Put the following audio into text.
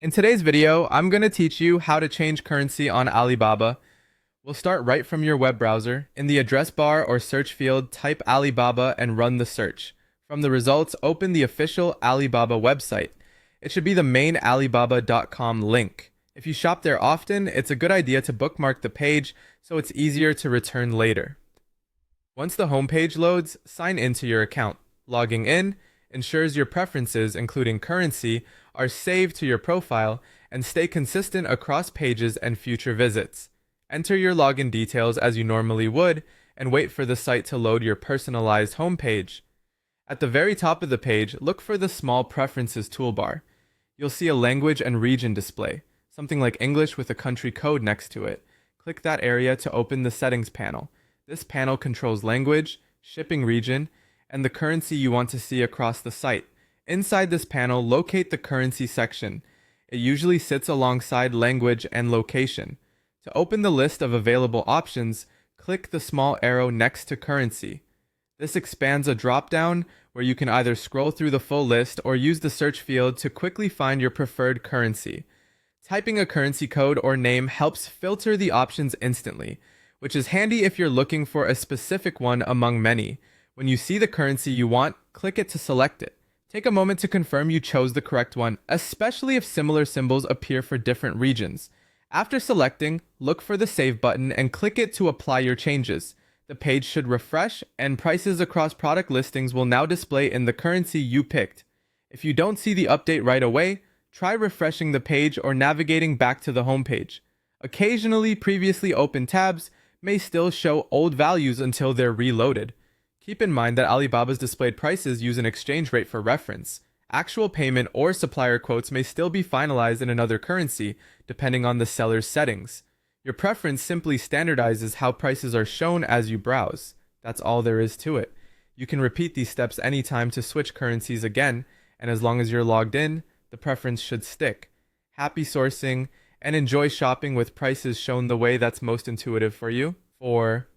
In today's video, I'm going to teach you how to change currency on Alibaba. We'll start right from your web browser. In the address bar or search field, type Alibaba and run the search. From the results, open the official Alibaba website. It should be the main alibaba.com link. If you shop there often, it's a good idea to bookmark the page so it's easier to return later. Once the homepage loads, sign into your account. Logging in ensures your preferences, including currency, are saved to your profile and stay consistent across pages and future visits. Enter your login details as you normally would and wait for the site to load your personalized homepage. At the very top of the page, look for the small Preferences toolbar. You'll see a language and region display, something like English with a country code next to it. Click that area to open the Settings panel. This panel controls language, shipping region, and the currency you want to see across the site. Inside this panel, locate the currency section. It usually sits alongside language and location. To open the list of available options, click the small arrow next to currency. This expands a drop-down where you can either scroll through the full list or use the search field to quickly find your preferred currency. Typing a currency code or name helps filter the options instantly, which is handy if you're looking for a specific one among many. When you see the currency you want, click it to select it. Take a moment to confirm you chose the correct one, especially if similar symbols appear for different regions. After selecting, look for the Save button and click it to apply your changes. The page should refresh, and prices across product listings will now display in the currency you picked. If you don't see the update right away, try refreshing the page or navigating back to the home page. Occasionally, previously opened tabs may still show old values until they're reloaded. Keep in mind that Alibaba's displayed prices use an exchange rate for reference. Actual payment or supplier quotes may still be finalized in another currency, depending on the seller's settings. Your preference simply standardizes how prices are shown as you browse. That's all there is to it. You can repeat these steps anytime to switch currencies again, and as long as you're logged in, the preference should stick. Happy sourcing, and enjoy shopping with prices shown the way that's most intuitive for you. For